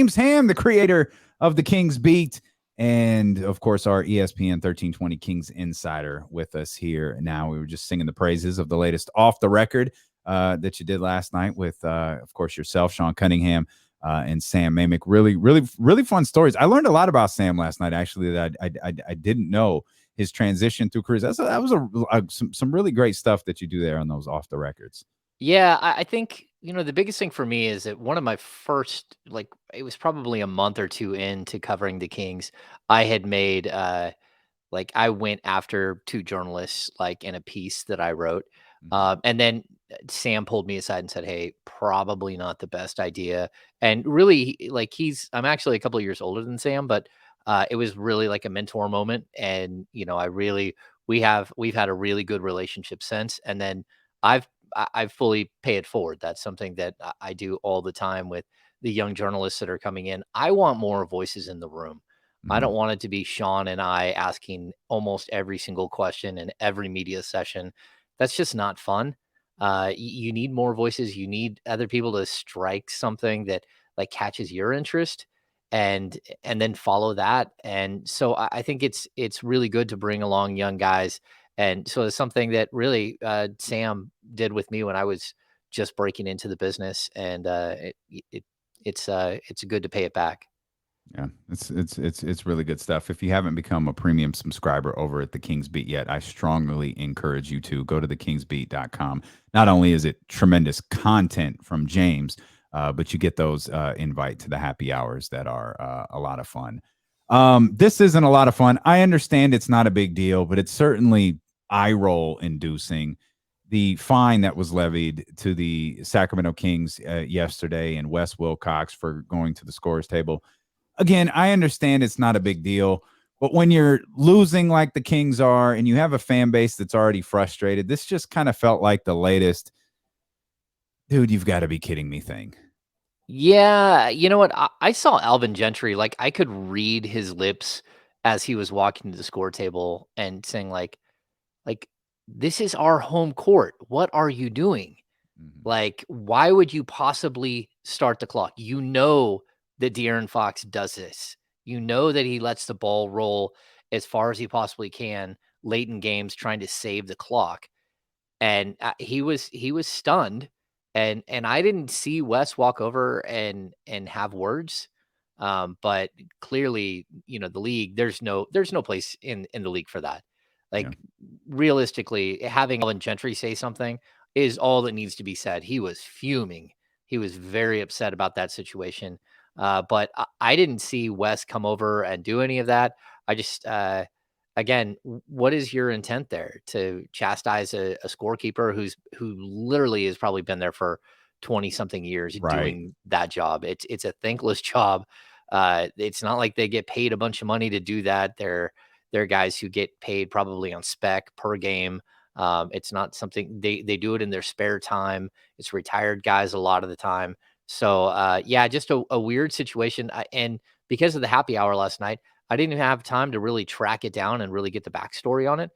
James Ham, the creator of the Kings Beat, and of course our ESPN 1320 Kings Insider with us here now. We were just singing the praises of the latest Off the Record that you did last night with, of course, yourself, Sean Cunningham, and Sam Mamick. Really fun stories. I learned a lot about Sam last night, actually, that I didn't know. His transition through careers. That was some really great stuff that you do there on those Off the Records. Yeah, I think, the biggest thing for me is that one of my first, it was probably a month or two into covering the Kings, I had made, I went after two journalists, in a piece that I wrote. And then Sam pulled me aside and said, "Hey, probably not the best idea." And really, I'm actually a couple of years older than Sam, but it was really like a mentor moment. And, we've had a really good relationship since. And then I fully pay it forward. That's something that I do all the time with the young journalists that are coming in. I want more voices in the room. I don't want it to be Sean and I asking almost every single question in every media session. That's just not fun. You need more voices. You need other people to strike something that catches your interest, and then follow that. And so I think it's really good to bring along young guys. And so it's something that really Sam did with me when I was just breaking into the business, and it's good to pay it back. Yeah, it's really good stuff. If you haven't become a premium subscriber over at the Kings Beat yet, I strongly encourage you to go to thekingsbeat.com. Not only is it tremendous content from James, but you get those invite to the happy hours that are a lot of fun. This isn't a lot of fun. I understand it's not a big deal, but it's certainly eye roll inducing. The fine that was levied to the Sacramento Kings yesterday and Wes Wilcox for going to the scorer's table. Again, I understand it's not a big deal, but when you're losing like the Kings are and you have a fan base that's already frustrated, this just kind of felt like the latest, dude, you've got to be kidding me thing. Yeah, you know what? I saw Alvin Gentry, I could read his lips as he was walking to the score table and saying like this is our home court. What are you doing? Why would you possibly start the clock? You know that De'Aaron Fox does this. You know that he lets the ball roll as far as he possibly can late in games, trying to save the clock. And he was stunned, and I didn't see Wes walk over and have words. But clearly, the league, there's no place in the league for that. Like realistically, having Alvin Gentry say something is all that needs to be said. He was fuming. He was very upset about that situation. But I didn't see Wes come over and do any of that. I just, again, what is your intent there? To chastise a scorekeeper who literally has probably been there for 20 something years doing that job. It's a thankless job. It's not like they get paid a bunch of money to do that. They're guys who get paid probably on spec per game. It's not something they do it in their spare time. It's retired guys a lot of the time. So yeah, just a weird situation. And because of the happy hour last night, I didn't even have time to really track it down and really get the backstory on it,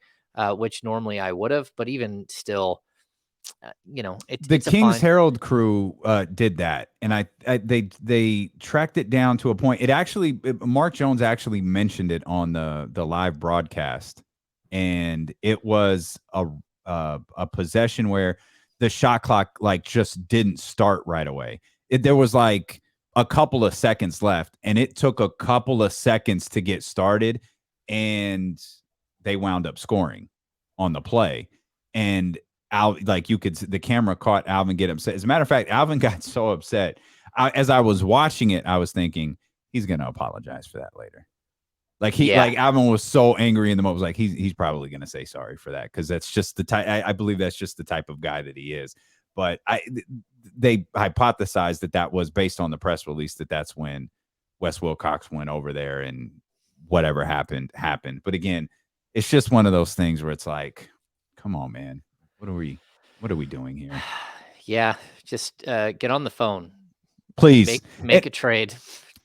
which normally I would have. But even still, the Kings Herald crew did that, and they tracked it down to a point. Mark Jones actually mentioned it on the live broadcast, and it was a possession where the shot clock just didn't start right away. There was a couple of seconds left, and it took a couple of seconds to get started, and they wound up scoring on the play. And the camera caught Alvin get upset. As a matter of fact, Alvin got so upset. As I was watching it, I was thinking he's going to apologize for that later. Alvin was so angry in the moment. Was he's probably going to say sorry for that, because that's just the type. I believe that's just the type of guy that he is. But they hypothesized that was based on the press release, that's when Wes Wilcox went over there and whatever happened. But again, it's just one of those things where it's like, come on, man. What are we doing here? Yeah, just get on the phone. Please. Make a trade.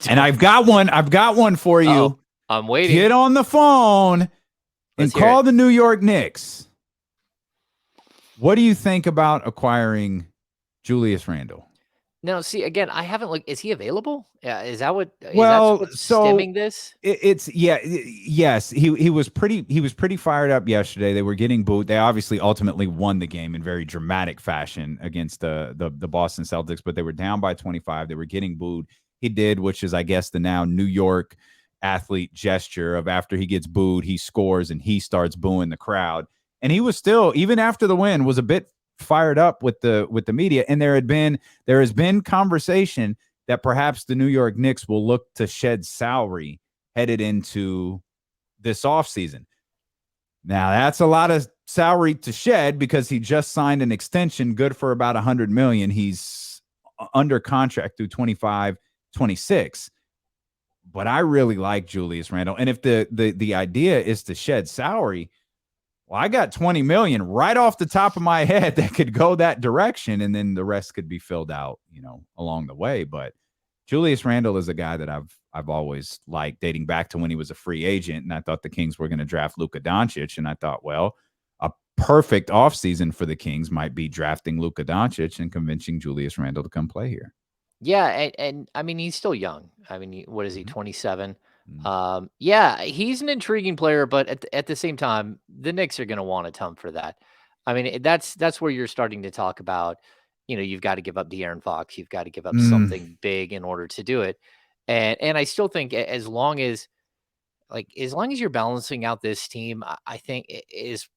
And I've got one for you. Oh, I'm waiting. Get on the phone and call the New York Knicks. What do you think about acquiring Julius Randle? Now, see, again, I haven't looked. Is he available? Yeah, is that Well, what's so stemming this? it's yes, he was pretty fired up yesterday. They were getting booed. They obviously ultimately won the game in very dramatic fashion against the Boston Celtics, but they were down by 25. They were getting booed. He did, which is I guess the now New York athlete gesture of after he gets booed, he scores and he starts booing the crowd. And he was still, even after the win, was a bit fired up with the media. And there has been conversation that perhaps the New York Knicks will look to shed salary headed into this offseason. Now, that's a lot of salary to shed because he just signed an extension good for about $100 million. He's under contract through 25, 26. But I really like Julius Randle. And if the idea is to shed salary, well, I got 20 million right off the top of my head that could go that direction, and then the rest could be filled out, along the way. But Julius Randle is a guy that I've always liked, dating back to when he was a free agent, and I thought the Kings were going to draft Luka Doncic, and I thought, well, a perfect offseason for the Kings might be drafting Luka Doncic and convincing Julius Randle to come play here. Yeah, and I mean, he's still young. I mean, what is he, 27? Mm-hmm. Yeah, he's an intriguing player, but at the same time, the Knicks are going to want a ton for that. I mean, that's where you're starting to talk about, you've got to give up De'Aaron Fox, you've got to give up something big in order to do it. And I still think as long as you're balancing out this team, I think it is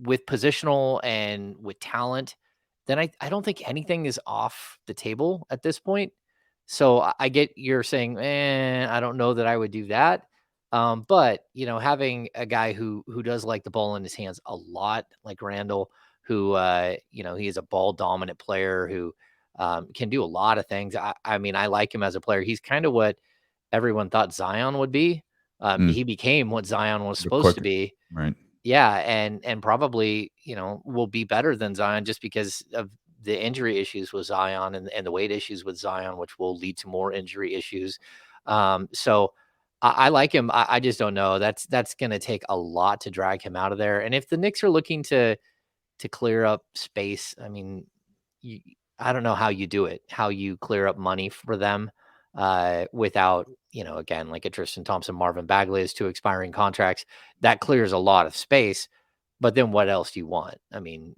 with positional and with talent, then I don't think anything is off the table at this point. So I get you're saying, I don't know that I would do that. But having a guy who does like the ball in his hands a lot, like Randall, who he is a ball dominant player who can do a lot of things. I mean, I like him as a player. He's kind of what everyone thought Zion would be. He became what Zion was The supposed to quick, be. right? Yeah, and probably, will be better than Zion just because of the injury issues with Zion and the weight issues with Zion, which will lead to more injury issues. So I like him. I just don't know. That's going to take a lot to drag him out of there. And if the Knicks are looking to clear up space, I mean, you, I don't know how you do it, how you clear up money for them without, again, like a Tristan Thompson, Marvin Bagley is two expiring contracts. That clears a lot of space. But then what else do you want? I mean,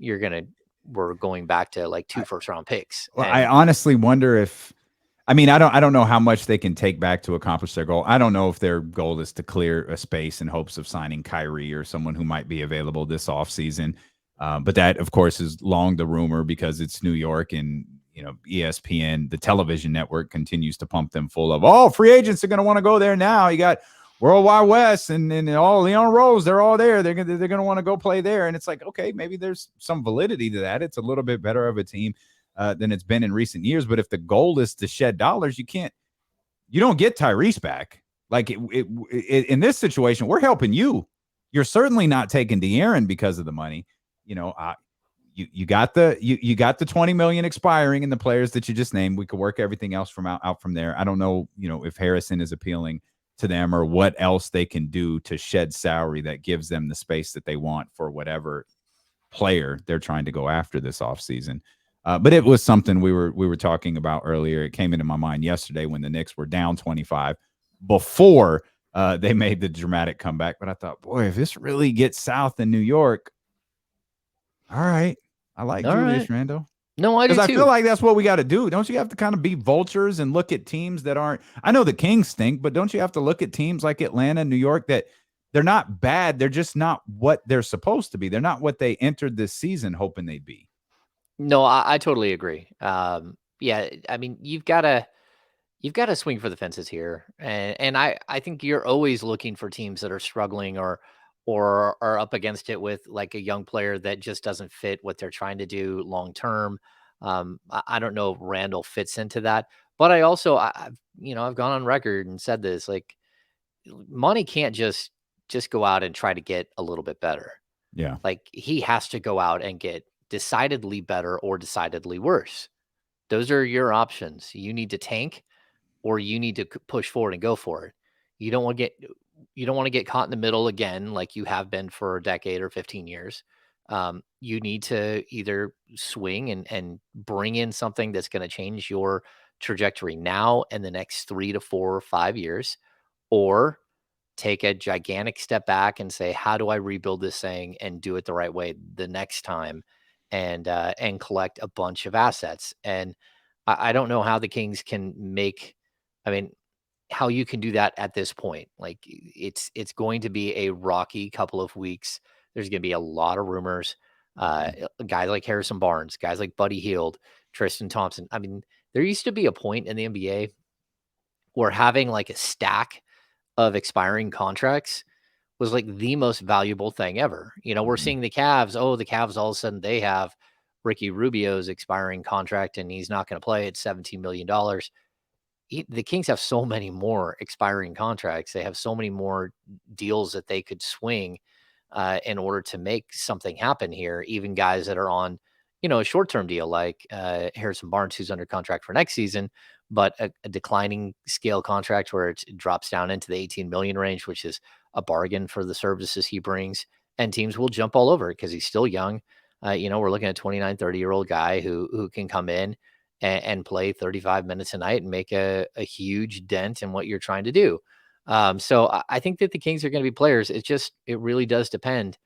we're going back to like two first-round picks. Well, I And honestly wonder if I mean, I don't know how much they can take back to accomplish their goal. I don't know if their goal is to clear a space in hopes of signing Kyrie or someone who might be available this offseason. But that, of course, is long the rumor because it's New York and, ESPN, the television network, continues to pump them full of, oh, free agents are going to want to go there now. You got World Wide West and all Leon Rose, they're all there. They're gonna want to go play there. And it's like, okay, maybe there's some validity to that. It's a little bit better of a team than it's been in recent years. But if the goal is to shed dollars, you don't get Tyrese back. Like in this situation, we're helping you. You're certainly not taking De'Aaron because of the money. You got the 20 million expiring in the players that you just named. We could work everything else from out from there. I don't know, if Harrison is appealing to them or what else they can do to shed salary that gives them the space that they want for whatever player they're trying to go after this offseason. But it was something we were talking about earlier. It came into my mind yesterday when the Knicks were down 25 before they made the dramatic comeback. But I thought, boy, if this really gets south in New York, all right, I like all Julius right. Randle. No, I do Because I feel too. like that's what we got to do. Don't you have to kind of be vultures and look at teams that aren't? I know the Kings stink, but don't you have to look at teams like Atlanta, New York that they're not bad. They're just not what they're supposed to be. They're not what they entered this season hoping they'd be. No, I totally agree. Yeah, I mean, you've got to swing for the fences here, and I think you're always looking for teams that are struggling or are up against it with like a young player that just doesn't fit what they're trying to do long term. I don't know if Randall fits into that, but I also I've gone on record and said this, like, money can't just go out and try to get a little bit better. Yeah. Like, he has to go out and get decidedly better or decidedly worse. Those are your options. You need to tank or you need to push forward and go for it. You don't want to get you don't want to get caught in the middle again like you have been for a decade or 15 years. You need to either swing and bring in something that's going to change your trajectory now and the next 3 to 4 or 5 years, or take a gigantic step back and say, how do I rebuild this thing and do it the right way the next time, and collect a bunch of assets. And I don't know how the Kings can make, I mean, how you can do that at this point. Like, it's going to be a rocky couple of weeks. There's going to be a lot of rumors. Guys like Harrison Barnes, guys like Buddy Hield, Tristan Thompson. I mean, there used to be a point in the NBA where having like a stack of expiring contracts was like the most valuable thing ever. We're Mhm. seeing the Cavs. Oh, the Cavs all of a sudden they have Ricky Rubio's expiring contract and he's not going to play at $17 million. The Kings have so many more expiring contracts. They have so many more deals that they could swing in order to make something happen here. Even guys that are on, a short-term deal like Harrison Barnes, who's under contract for next season, but a declining scale contract where it drops down into the 18 million range, which is a bargain for the services he brings. And teams will jump all over it because he's still young. We're looking at a 29, 30-year-old guy who can come in and play 35 minutes a night and make a huge dent in what you're trying to do. So I think that the Kings are going to be players. It really does depend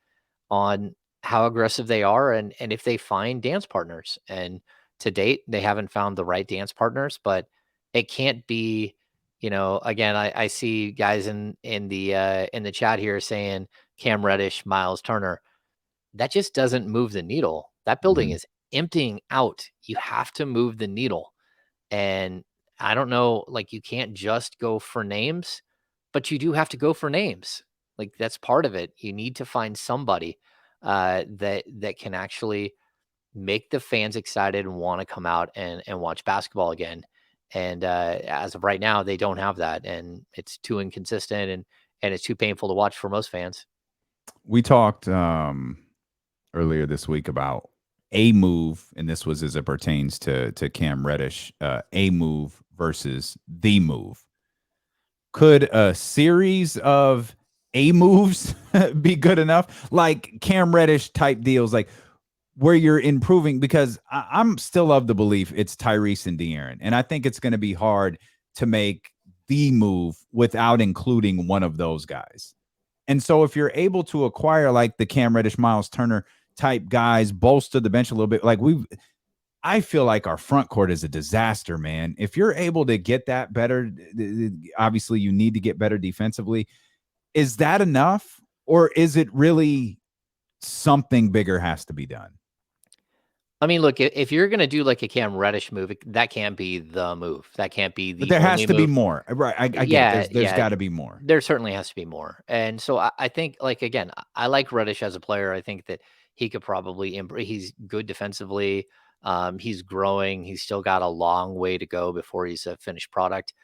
on how aggressive they are and if they find dance partners. And to date, they haven't found the right dance partners, but it can't be, again, I see guys in the chat here saying Cam Reddish, Miles Turner. That just doesn't move the needle. That building Mhm. is emptying out. You have to move the needle. And I don't know, like, you can't just go for names, but you do have to go for names. Like, that's part of it. You need to find somebody that can actually make the fans excited and want to come out and watch basketball again. And as of right now, they don't have that, and it's too inconsistent and it's too painful to watch for most fans. We talked earlier this week about a move, and this was as it pertains to Cam Reddish, a move versus the move. Could a series of a moves be good enough? Like Cam Reddish type deals, like where you're improving, because I'm still of the belief it's Tyrese and De'Aaron. And I think it's going to be hard to make the move without including one of those guys. And so if you're able to acquire like the Cam Reddish, Miles Turner type guys, bolster the bench a little bit, like I feel like our front court is a disaster, man. If you're able to get that better, obviously you need to get better defensively. Is that enough? Or is it really something bigger has to be done? I mean, look, if you're going to do like a Cam Reddish move, that can't be the move. That can't be But the there has only to be move. more. Right. I get it. Yeah, There's yeah. got to be more. There certainly has to be more. And so I think, like, again, I like Reddish as a player. I think that he could probably he's good defensively. He's growing. He's still got a long way to go before he's a finished product,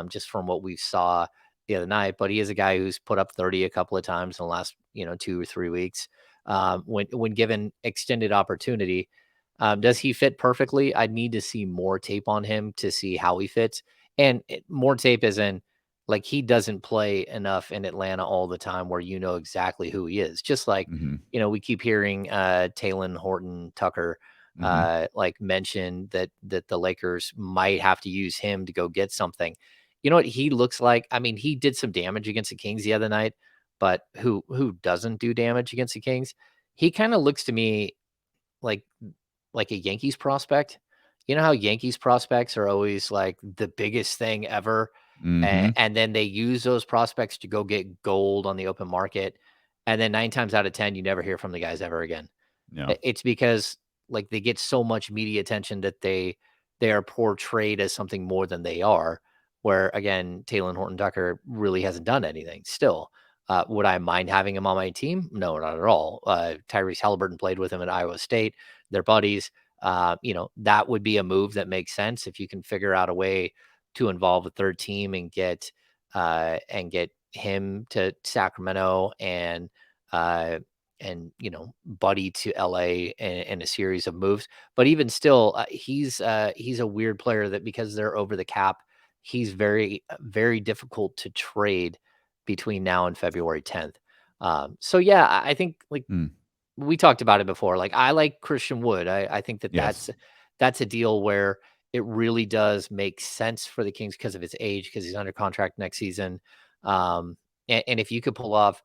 just from what we saw the other night. But he is a guy who's put up 30 a couple of times in the last, 2 or 3 weeks. When given extended opportunity, does he fit perfectly? I need to see more tape on him to see how he fits. And more tape is in, like, he doesn't play enough in Atlanta all the time where you know exactly who he is. Just like, Mm-hmm. we keep hearing Talon Horton Tucker Mm-hmm. like mention that the Lakers might have to use him to go get something. You know what he looks like? I mean, he did some damage against the Kings the other night, but who doesn't do damage against the Kings? He kind of looks to me like a Yankees prospect. You know how Yankees prospects are always like the biggest thing ever, Mm-hmm. and then they use those prospects to go get gold on the open market, and then 9 times out of 10, you never hear from the guys ever again. Yeah. It's because, like, they get so much media attention that they are portrayed as something more than they are, where, again, Talen Horton-Tucker really hasn't done anything still. Would I mind having him on my team? No, not at all. Tyrese Halliburton played with him at Iowa State. They're buddies. That would be a move that makes sense if you can figure out a way to involve a third team and get him to Sacramento and Buddy to LA in a series of moves. But even still, he's a weird player that, because they're over the cap, he's very very difficult to trade between now and February 10th. So yeah, I think, like, Mm. we talked about it before. Like, I like Christian Wood. I think that Yes. that's a deal where it really does make sense for the Kings because of his age, because he's under contract next season. And if you could pull off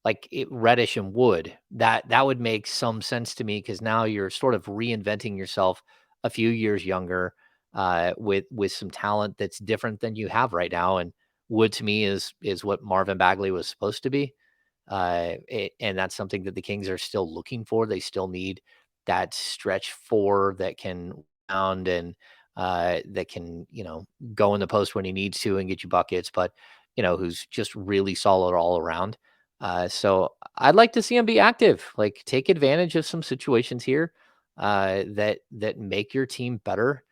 like Reddish and Wood, that would make some sense to me, because now you're sort of reinventing yourself a few years younger, with some talent that's different than you have right now. And Wood to me is what Marvin Bagley was supposed to be. And that's something that the Kings are still looking for. They still need that stretch four that can round and that can, go in the post when he needs to and get you buckets, but who's just really solid all around. So I'd like to see him be active, like take advantage of some situations here that make your team better.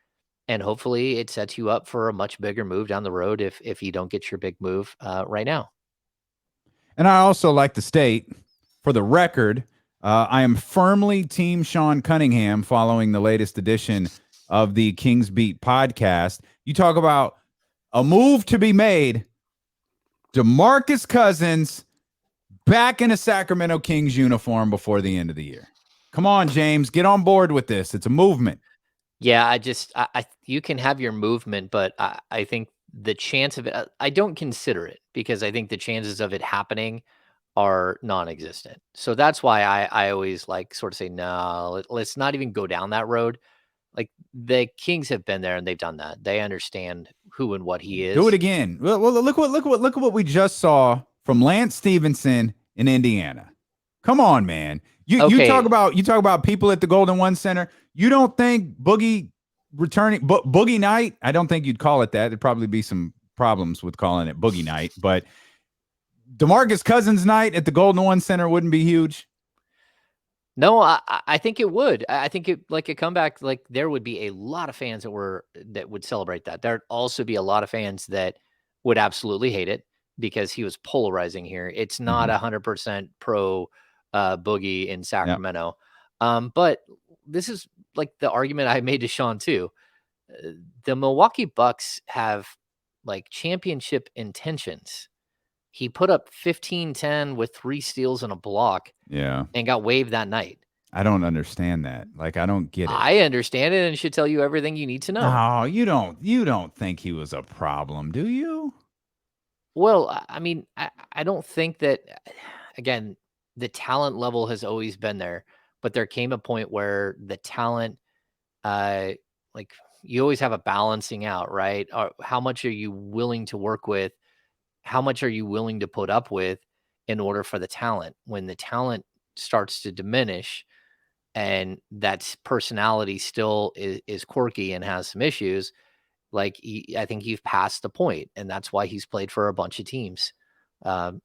And hopefully it sets you up for a much bigger move down the road if you don't get your big move right now. And I also like to state, for the record, I am firmly Team Sean Cunningham following the latest edition of the Kings Beat podcast. You talk about a move to be made. Demarcus Cousins back in a Sacramento Kings uniform before the end of the year. Come on, James, get on board with this. It's a movement. Yeah, you can have your movement, but I think the chance of it, I don't consider it, because I think the chances of it happening are non-existent. So that's why I always like sort of say, no, let's not even go down that road. Like, the Kings have been there and they've done that. They understand who and what he Do it is. again. Well, look at what we just saw from Lance Stevenson in Indiana. Come on, man. You talk Okay, about people at the Golden One Center. You don't think Boogie returning Boogie Night? I don't think you'd call it that. There'd probably be some problems with calling it Boogie Night, but DeMarcus Cousins night at the Golden One Center wouldn't be huge. no, I think it would. I think it, like a comeback, like there would be a lot of fans that would celebrate that. There'd also be a lot of fans that would absolutely hate it, because he was polarizing here. It's not 100% pro Boogie in Yeah. Sacramento. But this is like the argument I made to Sean too. The Milwaukee Bucks have like championship intentions. He put up 15-10 with 3 steals and a block Yeah. and got waived that night. I don't understand that. Like, I don't get it. I understand it and should tell you everything you need to know. No, you don't think he was a problem, do you? Well, I mean, I don't think that, again, the talent level has always been there, but there came a point where the talent, uh, like, you always have a balancing out, right? How much are you willing to work with? How much are you willing to put up with in order for the talent? When the talent starts to diminish and that personality still is quirky and has some issues, like, I think you've passed the point, and that's why he's played for a bunch of teams. And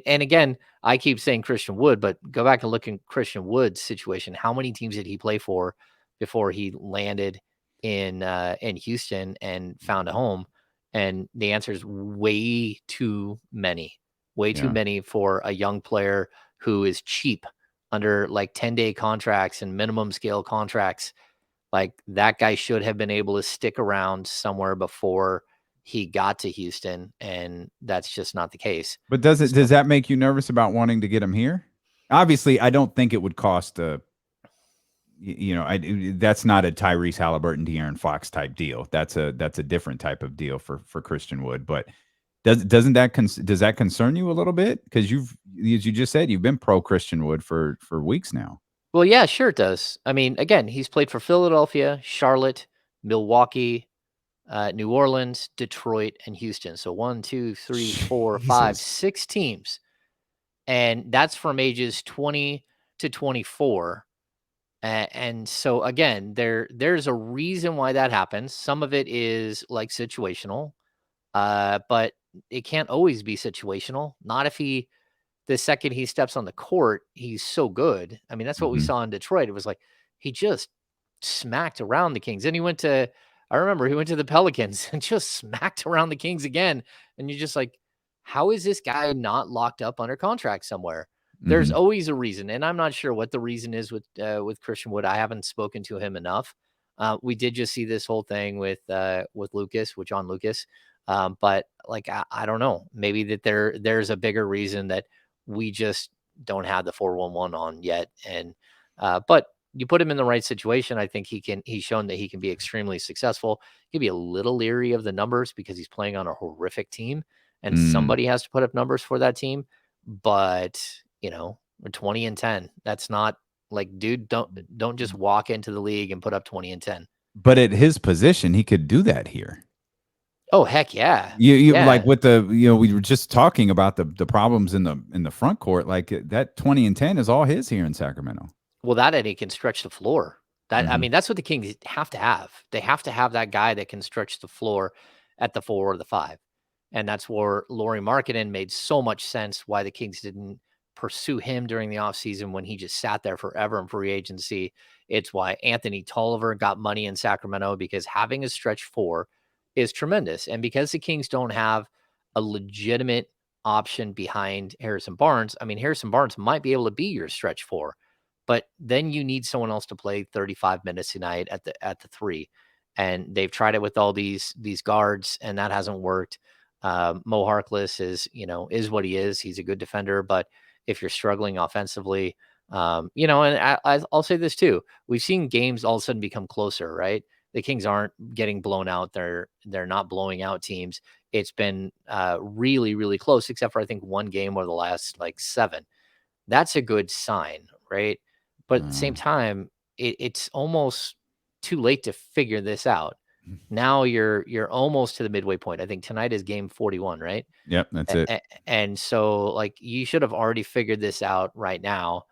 again, I keep saying Christian Wood, but go back and look at Christian Wood's situation. How many teams did he play for before he landed in Houston and found a home? And the answer is way too Yeah. many for a young player who is cheap under like 10-day contracts and minimum scale contracts. Like, that guy should have been able to stick around somewhere before he got to Houston, and that's just not the case. But does So, that make you nervous about wanting to get him here? Obviously, I don't think it would cost that's not a Tyrese Halliburton, De'Aaron Fox type deal. That's a different type of deal for Christian Wood. But does that concern you a little bit? Because as you just said, you've been pro Christian Wood for weeks now. well, yeah, sure it does. I mean, again, he's played for Philadelphia, Charlotte, Milwaukee, New Orleans, Detroit, and Houston. So 1, 2, 3, 4, 5, Jesus. 6 teams. And that's from ages 20 to 24. And so again, there's a reason why that happens. Some of it is like situational, but it can't always be situational. Not if the second he steps on the court, he's so good. I mean, that's what we Mhm. saw in Detroit. It was like he just smacked around the Kings. Then I remember he went to the Pelicans and just smacked around the Kings again. And you're just like, how is this guy not locked up under contract somewhere? There's Mhm. always a reason, and I'm not sure what the reason is with Christian Wood. I haven't spoken to him enough. We did just see this whole thing with John Lucas, but like I don't know. Maybe that there's a bigger reason that we just don't have the 4-1-1 on yet. And but you put him in the right situation, I think he's shown that he can be extremely successful. He'll be a little leery of the numbers because he's playing on a horrific team and somebody has to put up numbers for that team. But, 20 and 10, that's not like, dude, don't just walk into the league and put up 20 and 10. But at his position, he could do that here. Oh, heck yeah. You like with the, we were just talking about the problems in the front court. Like that 20 and 10 is all his here in Sacramento. Well, and he can stretch the floor. I mean, that's what the Kings have to have. They have to have that guy that can stretch the floor at the 4 or the 5. And that's where Lauri Markkanen made so much sense why the Kings didn't pursue him during the offseason when he just sat there forever in free agency. It's why Anthony Tolliver got money in Sacramento, because having a stretch 4 is tremendous. And because the Kings don't have a legitimate option behind Harrison Barnes, I mean, Harrison Barnes might be able to be your stretch 4. But then you need someone else to play 35 minutes tonight at the 3. And they've tried it with all these guards, and that hasn't worked. Mo Harkless is what he is. He's a good defender, but if you're struggling offensively, and I'll say this too. We've seen games all of a sudden become closer, right? The Kings aren't getting blown out. They're not blowing out teams. It's been really, really close, except for I think one game over the last 7. That's a good sign, right? But at the same time, it's almost too late to figure this out. Now you're almost to the midway point. I think tonight is game 41, right? Yep, that's it. And so you should have already figured this out right now.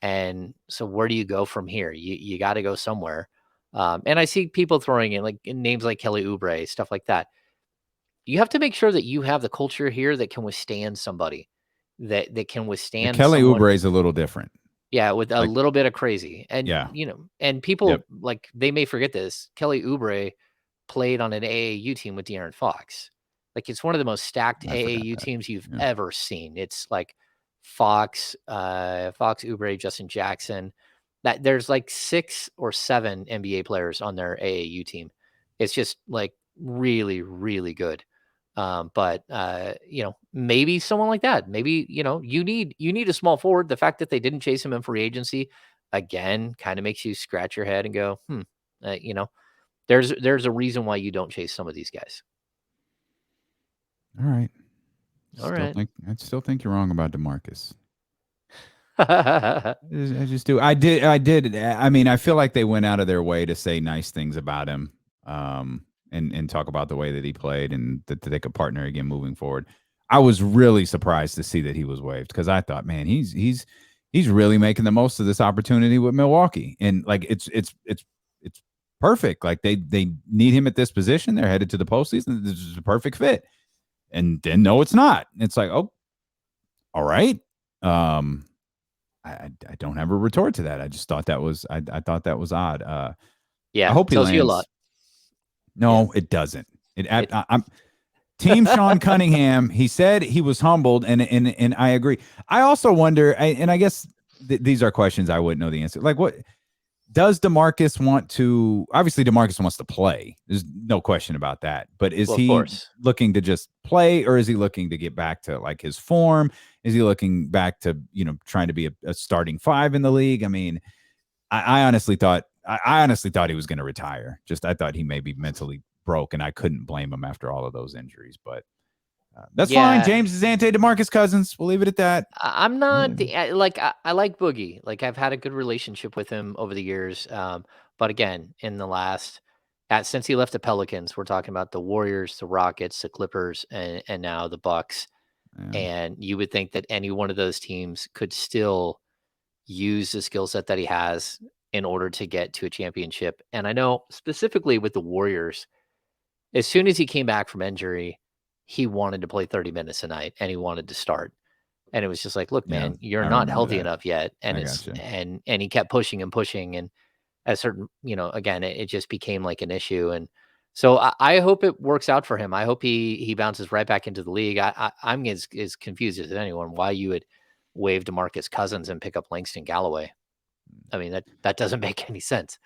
And so where do you go from here? You got to go somewhere. And I see people throwing in names like Kelly Oubre, stuff like that. You have to make sure that you have the culture here that can withstand somebody, that can withstand Kelly someone. Oubre is a little different. Yeah, with a little bit of crazy. And, and people, they may forget this. Kelly Oubre played on an AAU team with De'Aaron Fox. It's one of the most stacked AAU teams you've ever seen. It's Fox, Oubre, Justin Jackson. That there's 6 or 7 NBA players on their AAU team. It's just really, really good. But maybe someone like that. Maybe you need a small forward. The fact that they didn't chase him in free agency again kind of makes you scratch your head and go, there's a reason why you don't chase some of these guys. All right. I still think you're wrong about DeMarcus. I just do. I did. I mean, I feel like they went out of their way to say nice things about him. And talk about the way that he played and that they could partner again moving forward. I was really surprised to see that he was waived, because I thought, man, he's really making the most of this opportunity with Milwaukee, and it's perfect. They need him at this position. They're headed to the postseason. This is a perfect fit. And then no, it's not. It's oh, all right. I don't have a retort to that. I just thought that was I thought that was odd. Yeah, I hope he tells lands. You a lot. No, it doesn't. I'm Team Sean Cunningham. He said he was humbled, and I agree. I also wonder, and I guess these are questions I wouldn't know the answer. What does DeMarcus want to? Obviously, DeMarcus wants to play. There's no question about that. But is he looking to just play, or is he looking to get back to his form? Is he looking back to trying to be a starting 5 in the league? I mean, I honestly thought he was going to retire. I thought he may be mentally broke, and I couldn't blame him after all of those injuries. But that's fine. James is anti-DeMarcus Cousins. We'll leave it at that. I'm not I like Boogie. I've had a good relationship with him over the years. But again, in the last since he left the Pelicans, we're talking about the Warriors, the Rockets, the Clippers, and now the Bucks. Yeah. And you would think that any one of those teams could still use the skill set that he has in order to get to a championship. And I know specifically with the Warriors, as soon as he came back from injury, he wanted to play 30 minutes a night and he wanted to start. And it was just look, man, you're not healthy enough yet. And and he kept pushing and pushing. And at a certain, again, it just became an issue. And so I hope it works out for him. I hope he bounces right back into the league. I'm as confused as anyone why you would waive DeMarcus Cousins and pick up Langston Galloway. I mean, that doesn't make any sense.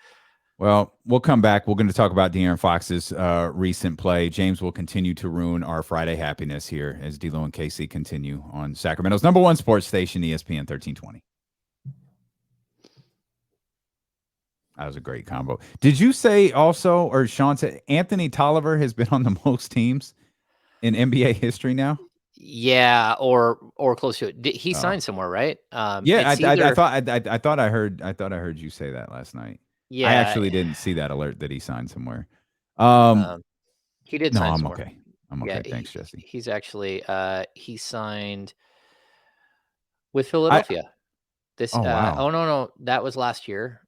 Well, we'll come back. We're going to talk about De'Aaron Fox's recent play. James will continue to ruin our Friday happiness here as D'Lo and Casey continue on Sacramento's #1 sports station, ESPN 1320. That was a great combo. Did you say also, or Sean said, Anthony Tolliver has been on the most teams in NBA history now? Yeah, or close to it. He signed somewhere, right? Yeah, it's either, I thought I heard you say that last night. I yeah, actually didn't see that alert that he signed somewhere. he did No, sign I'm somewhere. okay. I'm Yeah, okay. Thanks, Jesse. he's actually he signed with I Philadelphia. This Oh wow. oh no, that was last year.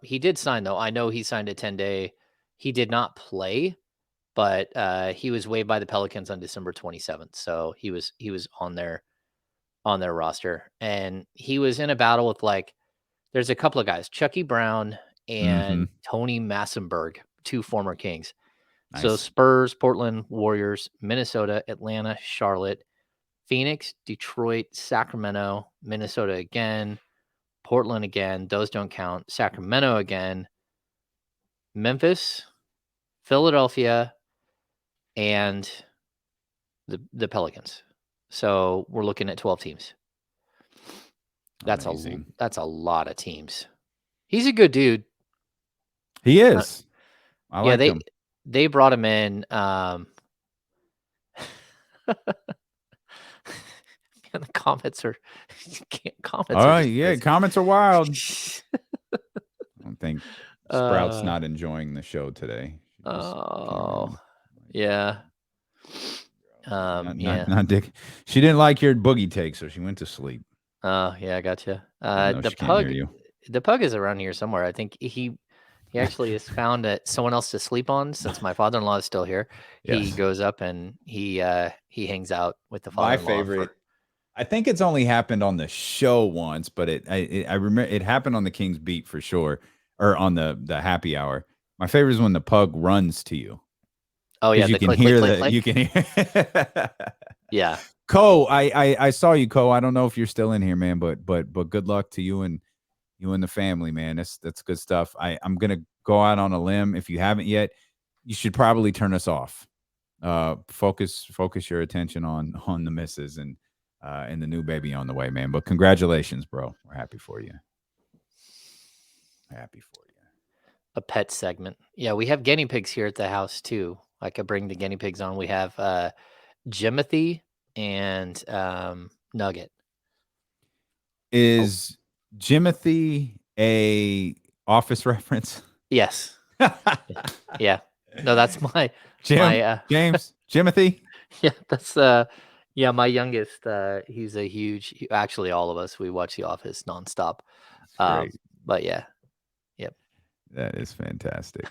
He did sign though. I know he signed a 10-day. He did not play, but he was waived by the Pelicans on December 27th. So he was on their roster, and he was in a battle with like there's a couple of guys, Chucky Brown Mm-hmm. and Tony Massenberg, two former Kings. So Nice. Spurs, Portland, Warriors, Minnesota, Atlanta, Charlotte, Phoenix, Detroit, Sacramento, Minnesota again, Portland again. Those don't count. Sacramento again, Memphis, Philadelphia, and the Pelicans. So we're looking at 12 teams. That's Amazing. a lot of teams. He's a good dude. He is. I Yeah, like him. they brought him in. And the comments are All right. just Yeah. crazy. Comments are wild. I don't think Sprout's Uh, not enjoying the show today. She just came oh, in. yeah. Yeah. Not Dick. She didn't like your boogie take, so she went to sleep. Oh, yeah, I gotcha. Even though she can't hear you. The pug is around here somewhere. I think he actually has found someone else to sleep on since my father-in-law is still here. He Yes. goes up and he hangs out with the My father-in-law favorite. I think it's only happened on the show once, but I remember it happened on the King's Beat for sure, or on the happy hour. My favorite is when the pug runs to you Oh yeah, because you the can click click hear click the you click. can hear. Yeah. Co, I saw you, Co. I don't know if you're still in here, man, but good luck to you and the family, man. That's good stuff. I'm gonna go out on a limb. If you haven't yet, you should probably turn us off. Focus your attention on the misses and the new baby on the way, man. But congratulations, bro. We're happy for you. Happy for you. A pet segment. Yeah, we have guinea pigs here at the house too. I could bring the guinea pigs on. We have Jimothy and Nugget. Is Jimothy a office reference? Yes. Yeah. No, that's my James, Jimothy. yeah, that's yeah, my youngest, he's a huge actually all of us, we watch The Office nonstop. Great. But yeah. Yep. That is fantastic.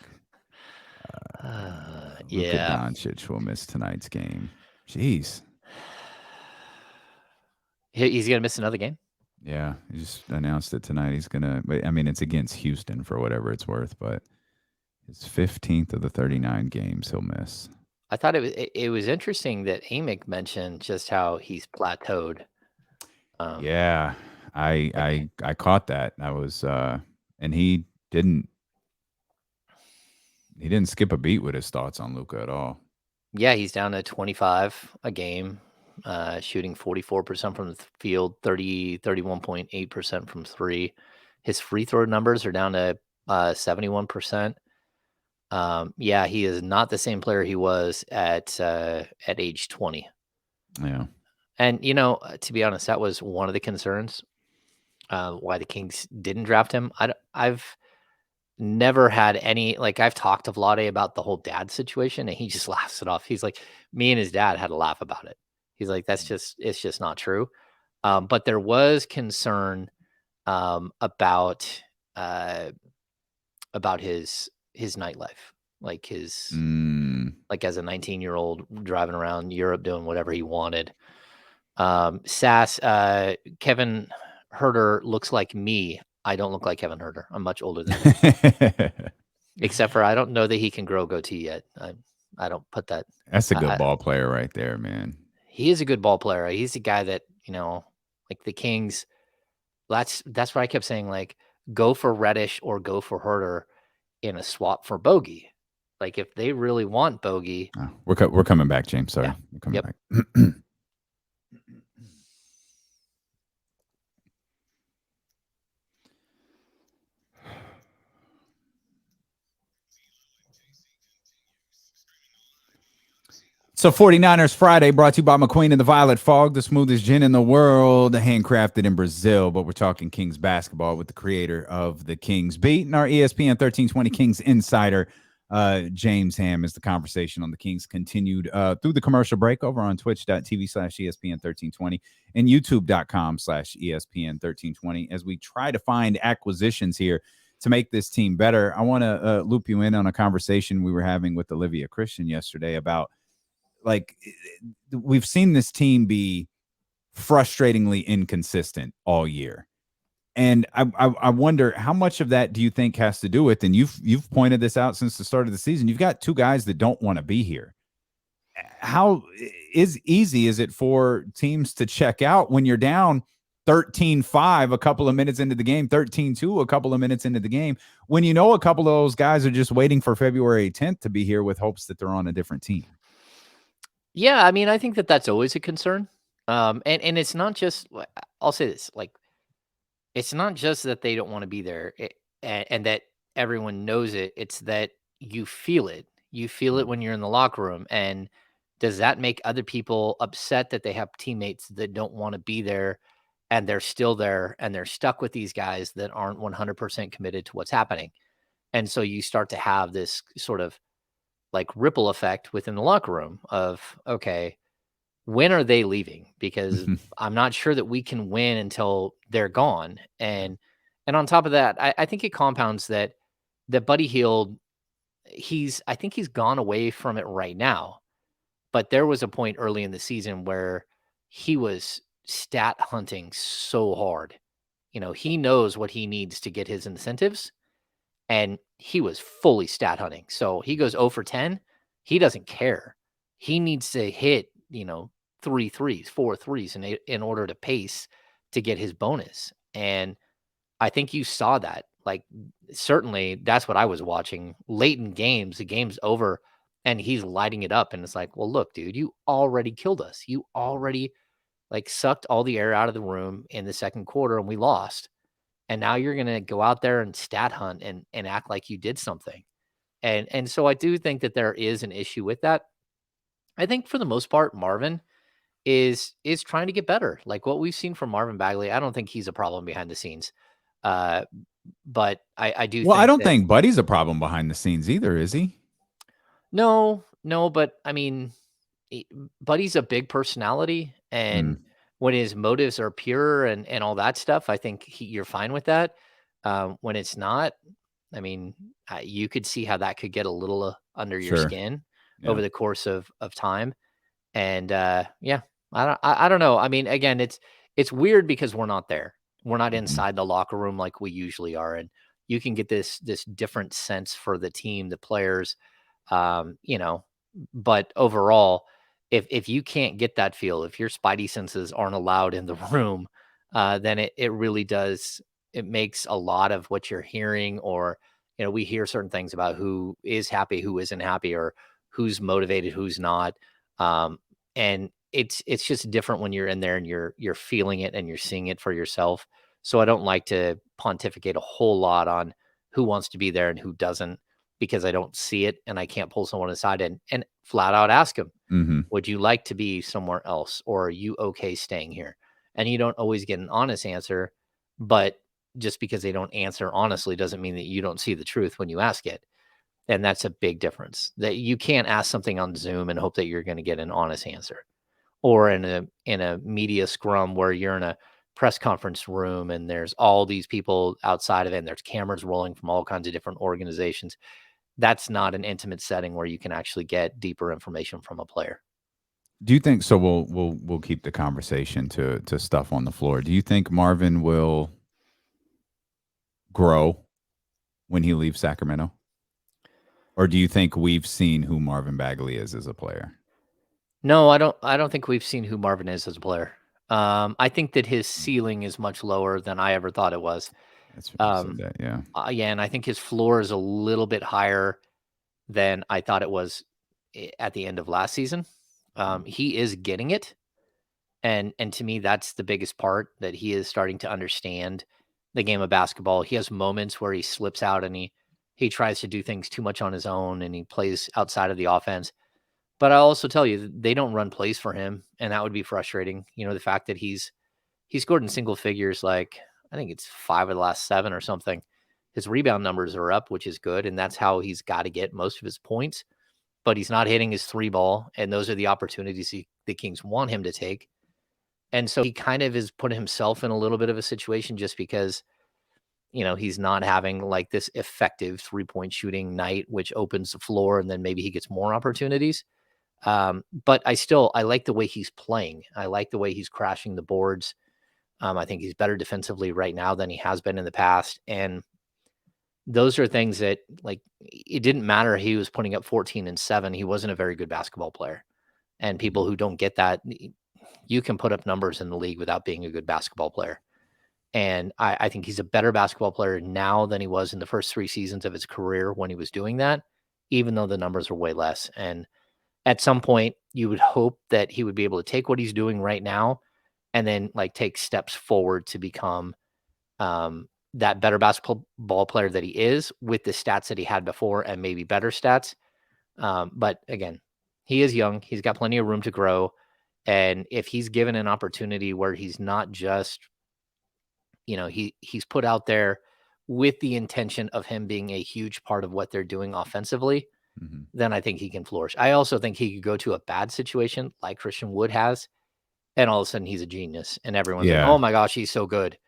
Luka Yeah. Doncic will miss tonight's game. Jeez. He's gonna miss another game? Yeah, he just announced it tonight. He's gonna. I mean, it's against Houston for whatever it's worth, but his 15th of the 39 games he'll miss. I thought it was interesting that Amick mentioned just how he's plateaued. Yeah, I caught that. I was and he didn't skip a beat with his thoughts on Luka at all. Yeah, he's down to 25 a game, shooting 44% from the field, 31.8% from three. His free throw numbers are down to 71%. Yeah, he is not the same player he was at age 20. Yeah. And, to be honest, that was one of the concerns why the Kings didn't draft him. I've never had any, like, I've talked to Vlade about the whole dad situation, and he just laughs it off. He's like, me and his dad had a laugh about it. He's like, it's just not true. But there was concern about his nightlife, like like as a 19-year-old driving around Europe doing whatever he wanted. Kevin Herter looks like me. I don't look like Kevin Herter. I'm much older than him. Except for I don't know that he can grow goatee yet. I don't put that. That's a good ball player right there, man. He is a good ball player. He's a guy that, like the Kings, that's what I kept saying, like, go for Reddish or go for Herter. in a swap for Bogey. Like if they really want Bogey, we're coming back, James. Sorry, yeah. we're coming back. So 49ers Friday brought to you by McQueen and the Violet Fog, the smoothest gin in the world, handcrafted in Brazil. But we're talking Kings basketball with the creator of the Kings Beat and our ESPN 1320 Kings insider, James Ham, as the conversation on the Kings continued through the commercial break over on twitch.tv/ESPN 1320 and youtube.com/ESPN 1320 as we try to find acquisitions here to make this team better. I want to loop you in on a conversation we were having with Olivia Christian yesterday about, like, we've seen this team be frustratingly inconsistent all year. And I wonder how much of that do you think has to do with, and you've pointed this out since the start of the season, you've got two guys that don't want to be here. How easy is it for teams to check out when you're down 13-5 a couple of minutes into the game, 13-2 a couple of minutes into the game, when you know a couple of those guys are just waiting for February 10th to be here with hopes that they're on a different team? Yeah, I mean, I think that that's always a concern. And it's not just, I'll say this, like, it's not just that they don't want to be there and that everyone knows it. It's that you feel it. You feel it when you're in the locker room. And does that make other people upset that they have teammates that don't want to be there and they're still there and they're stuck with these guys that aren't 100% committed to what's happening? And so you start to have this sort of like ripple effect within the locker room of, okay, when are they leaving? Because I'm not sure that we can win until they're gone. And on top of that, I think it compounds that Buddy Hield, I think he's gone away from it right now. But there was a point early in the season where he was stat hunting so hard. You know, he knows what he needs to get his incentives, and he was fully stat hunting. So he goes 0 for 10. He doesn't care. He needs to hit, 3 threes, 4 threes in order to pace to get his bonus. And I think you saw that. Like, certainly that's what I was watching late in games. The game's over and he's lighting it up. And it's like, well, look, dude, you already killed us. You already like sucked all the air out of the room in the second quarter and we lost. And now you're going to go out there and stat hunt and act like you did something. And so I do think that there is an issue with that. I think for the most part, Marvin is trying to get better. Like what we've seen from Marvin Bagley, I don't think he's a problem behind the scenes. But I do Well, think I don't think Buddy's a problem behind the scenes either, is he? No, but I mean, Buddy's a big personality, and when his motives are pure and all that stuff, I think you're fine with that. When it's not, I mean, you could see how that could get a little under your skin over the course of time. And yeah, I don't know. I mean, again, it's weird because we're not there. We're not inside the locker room like we usually are, and you can get this different sense for the team, the players, but overall, if you can't get that feel, if your spidey senses aren't allowed in the room, then it really does. It makes a lot of what you're hearing, or we hear certain things about who is happy, who isn't happy, or who's motivated, who's not, and it's just different when you're in there and you're feeling it and you're seeing it for yourself. So I don't like to pontificate a whole lot on who wants to be there and who doesn't, because I don't see it and I can't pull someone aside and flat out ask them, would you like to be somewhere else, or are you okay staying here? And you don't always get an honest answer, but just because they don't answer honestly doesn't mean that you don't see the truth when you ask it. And that's a big difference. That you can't ask something on Zoom and hope that you're going to get an honest answer, or in a media scrum where you're in a press conference room and there's all these people outside of it and there's cameras rolling from all kinds of different organizations. That's not an intimate setting where you can actually get deeper information from a player. Do you think so? We'll keep the conversation to stuff on the floor. Do you think Marvin will grow when he leaves Sacramento, or do you think we've seen who Marvin Bagley is as a player? No, I don't think we've seen who Marvin is as a player. I think that his ceiling is much lower than I ever thought it was. That's right. You said that, yeah. Yeah, and I think his floor is a little bit higher than I thought it was at the end of last season. He is getting it, and to me, that's the biggest part, that he is starting to understand the game of basketball. He has moments where he slips out and he tries to do things too much on his own and he plays outside of the offense. But I'll also tell you, they don't run plays for him, and that would be frustrating. The fact that he scored in single figures, like I think it's 5 of the last 7 or something. His rebound numbers are up, which is good, and that's how he's got to get most of his points. But he's not hitting his 3 ball, and those are the opportunities the Kings want him to take. And so he kind of is putting himself in a little bit of a situation just because, he's not having like this effective 3-point shooting night, which opens the floor, and then maybe he gets more opportunities. But I like the way he's playing. I like the way he's crashing the boards. I think he's better defensively right now than he has been in the past. And those are things that, like, it didn't matter. He was putting up 14 and 7. He wasn't a very good basketball player. And people who don't get that, you can put up numbers in the league without being a good basketball player. And I think he's a better basketball player now than he was in the first 3 seasons of his career when he was doing that, even though the numbers are way less. And at some point, you would hope that he would be able to take what he's doing right now and then like take steps forward to become that better basketball player that he is, with the stats that he had before and maybe better stats. But again, he is young. He's got plenty of room to grow. And if he's given an opportunity where he's not just, he's put out there with the intention of him being a huge part of what they're doing offensively, then I think he can flourish. I also think he could go to a bad situation like Christian Wood has, and all of a sudden he's a genius, and everyone's like, "Oh my gosh, he's so good."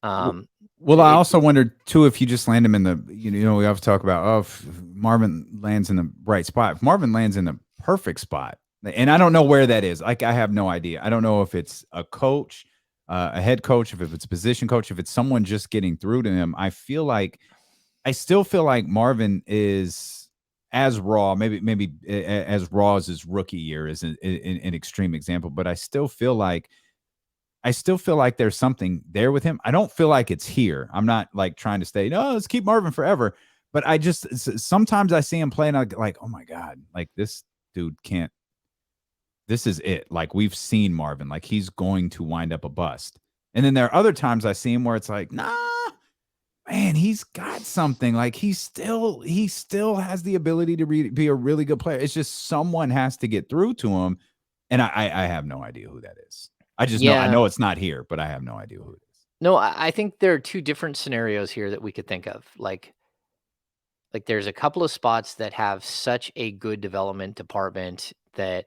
Well, I also wondered too if you just land him in the, we have to talk about if Marvin lands in the right spot. If Marvin lands in the perfect spot, and I don't know where that is. Like, I have no idea. I don't know if it's a coach, a head coach, if it's a position coach, if it's someone just getting through to him. I still feel like Marvin is as raw, maybe as raw as his rookie year is an extreme example, but I still feel like there's something there with him. I don't feel like it's here. I'm not like trying to stay, no, let's keep Marvin forever. But sometimes I see him play and I'm like, oh my God, like this dude can't, this is it. Like, we've seen Marvin, like he's going to wind up a bust. And then there are other times I see him where it's like, nah, man, he's got something. Like, he still has the ability to be a really good player. It's just someone has to get through to him. And I have no idea who that is. I just know, I know it's not here, but I have no idea who it is. No, I think there are 2 different scenarios here that we could think of. Like there's a couple of spots that have such a good development department that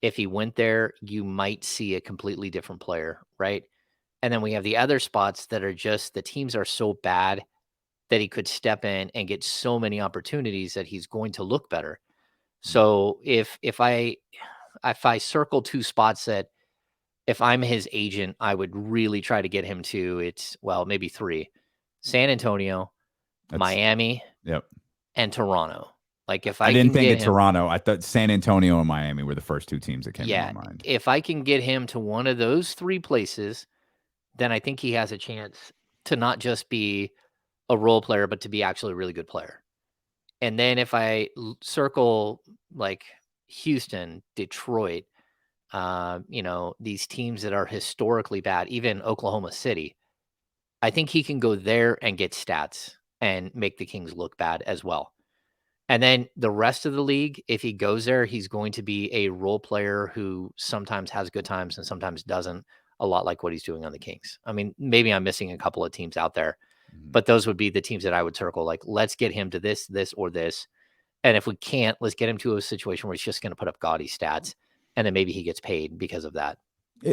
if he went there, you might see a completely different player, right? And then we have the other spots that are just, the teams are so bad that he could step in and get so many opportunities that he's going to look better. So if I circle 2 spots that, if I'm his agent, I would really try to get him to, maybe 3: San Antonio, Miami, and Toronto. Like, if I didn't think of Toronto, I thought San Antonio and Miami were the first 2 teams that came to my mind. If I can get him to one of those 3 places, then I think he has a chance to not just be a role player, but to be actually a really good player. And then if I circle like Houston, Detroit, these teams that are historically bad, even Oklahoma City, I think he can go there and get stats and make the Kings look bad as well. And then the rest of the league, if he goes there, he's going to be a role player who sometimes has good times and sometimes doesn't, a lot like what he's doing on the Kings. I mean, maybe I'm missing a couple of teams out there, but those would be the teams that I would circle. Like, let's get him to this, or this. And if we can't, let's get him to a situation where he's just going to put up gaudy stats, and then maybe he gets paid because of that.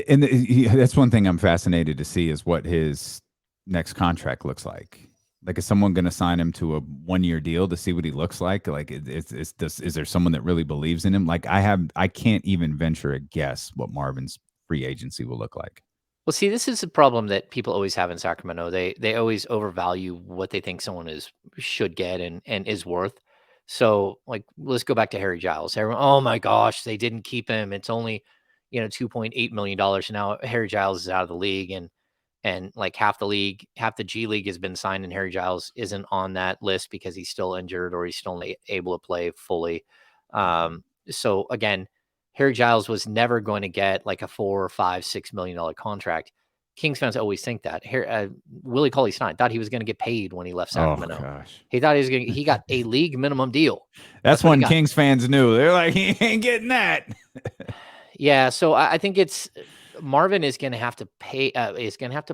And that's one thing I'm fascinated to see, is what his next contract looks like. Like, is someone going to sign him to a 1-year deal to see what he looks like? Like, is there someone that really believes in him? Like, I can't even venture a guess what Marvin's free agency will look like. Well, see, this is a problem that people always have in Sacramento. They always overvalue what they think someone should get and is worth. So, like, let's go back to Harry Giles. Everyone, oh my gosh, they didn't keep him. It's only, $2.8 million. Now Harry Giles is out of the league, and And like half the G League has been signed, and Harry Giles isn't on that list because he's still injured or he's still able to play fully. So again, Harry Giles was never going to get like a $4, $5, $6 million contract. Kings fans always think that. Willie Cauley-Stein thought he was going to get paid when he left Sacramento. Oh gosh, He thought he got a league minimum deal. that's what he when got. Kings fans knew. They're like, he ain't getting that. Yeah, so I think Marvin is going to have to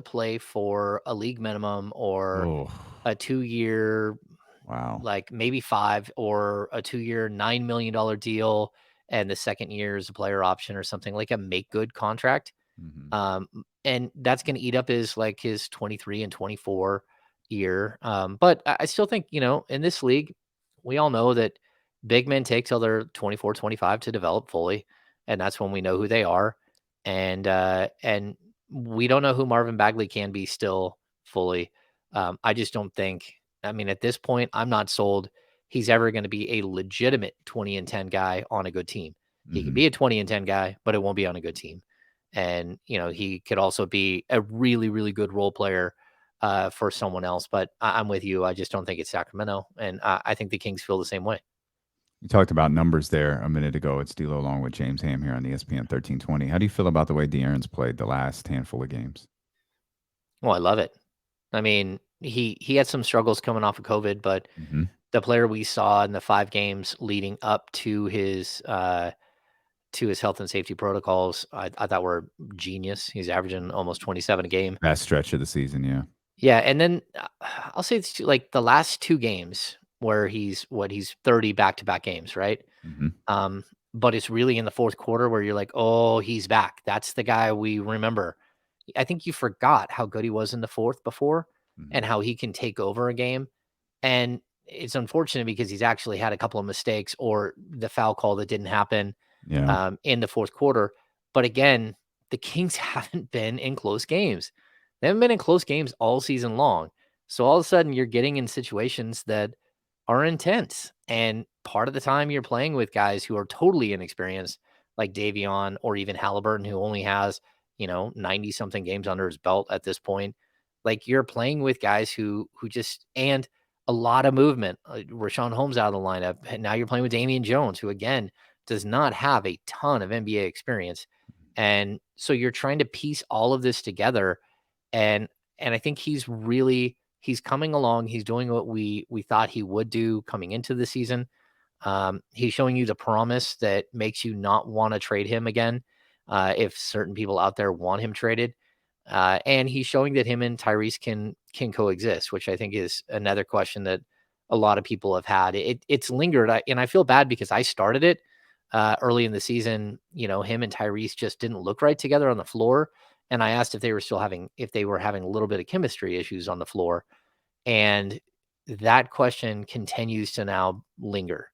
play for a league minimum or a 2-year, wow, like maybe 5, or a 2-year $9 million deal, and the second year is a player option or something, like a make good contract. And that's going to eat up his 23 and 24 year. But I still think, in this league, we all know that big men take till they're 24, 25 to develop fully. And that's when we know who they are. And we don't know who Marvin Bagley can be still fully. I just don't think, at this point, I'm not sold he's ever going to be a legitimate 20 and 10 guy on a good team. He can be a 20 and 10 guy, but it won't be on a good team. And, he could also be a really, really good role player for someone else. But I'm with you. I just don't think it's Sacramento. And I think the Kings feel the same way. You talked about numbers there a minute ago. It's D'Lo along with James Ham here on ESPN 1320. How do you feel about the way De'Aaron's played the last handful of games? Well, I love it. He had some struggles coming off of COVID, but the player we saw in the 5 games leading up to his health and safety protocols, I thought were genius. He's averaging almost 27 a game. Best stretch of the season, yeah. Yeah, and then I'll say it's like the last 2 games where he's 30 back-to-back games, right? But it's really in the fourth quarter where you're like, oh, he's back. That's the guy we remember. I think you forgot how good he was in the fourth before and how he can take over a game. And it's unfortunate because he's actually had a couple of mistakes or the foul call that didn't happen in the fourth quarter. But again, the Kings haven't been in close games. They haven't been in close games all season long. So all of a sudden you're getting in situations that are intense. And part of the time you're playing with guys who are totally inexperienced, like Davion or even Halliburton, who only has, 90 something games under his belt at this point. Like you're playing with guys who just, and a lot of movement. Rashawn Holmes out of the lineup. And now you're playing with Damian Jones, who again does not have a ton of NBA experience. And so you're trying to piece all of this together. And I think he's coming along. He's doing what we thought he would do coming into the season. He's showing you the promise that makes you not want to trade him again if certain people out there want him traded. And he's showing that him and Tyrese can coexist, which I think is another question that a lot of people have had. It's lingered, and I feel bad because I started it early in the season. Him and Tyrese just didn't look right together on the floor. And I asked if they were having a little bit of chemistry issues on the floor. And that question continues to now linger.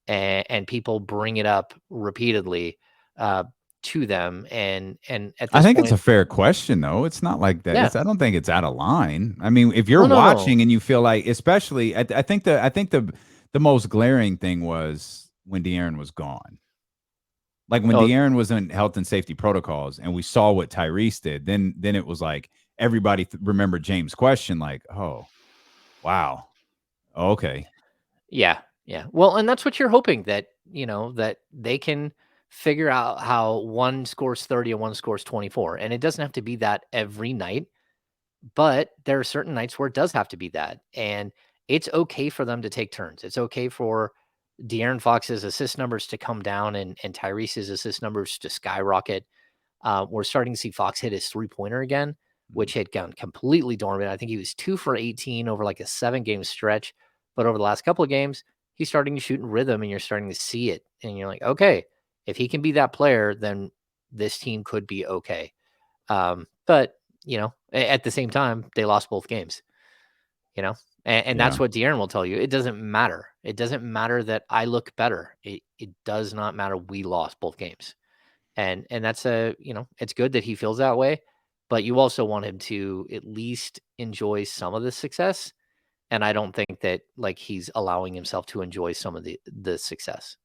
And people bring it up repeatedly to them. And at this I think point, it's a fair question, though. It's not like that. Yeah. I don't think it's out of line. If you're watching and you feel like, especially, I think the most glaring thing was when De'Aaron was gone. Like when De'Aaron was in health and safety protocols and we saw what Tyrese did, then it was like everybody remembered James' question, like, oh, wow. Okay. Yeah. Yeah. Well, and that's what you're hoping, that, that they can figure out how one scores 30 and one scores 24. And it doesn't have to be that every night, but there are certain nights where it does have to be that. And it's okay for them to take turns. It's okay for De'Aaron Fox's assist numbers to come down and Tyrese's assist numbers to skyrocket. We're starting to see Fox hit his 3-pointer again, which had gone completely dormant. I think he was 2 for 18 over like a 7-game stretch. But over the last couple of games, he's starting to shoot in rhythm and you're starting to see it. And you're like, okay, if he can be that player, then this team could be okay. But, at the same time, they lost both games, and that's what De'Aaron will tell you. It doesn't matter. It doesn't matter that I look better. It does not matter. We lost both games. And that's it's good that he feels that way, but you also want him to at least enjoy some of the success. And I don't think that he's allowing himself to enjoy some of the success.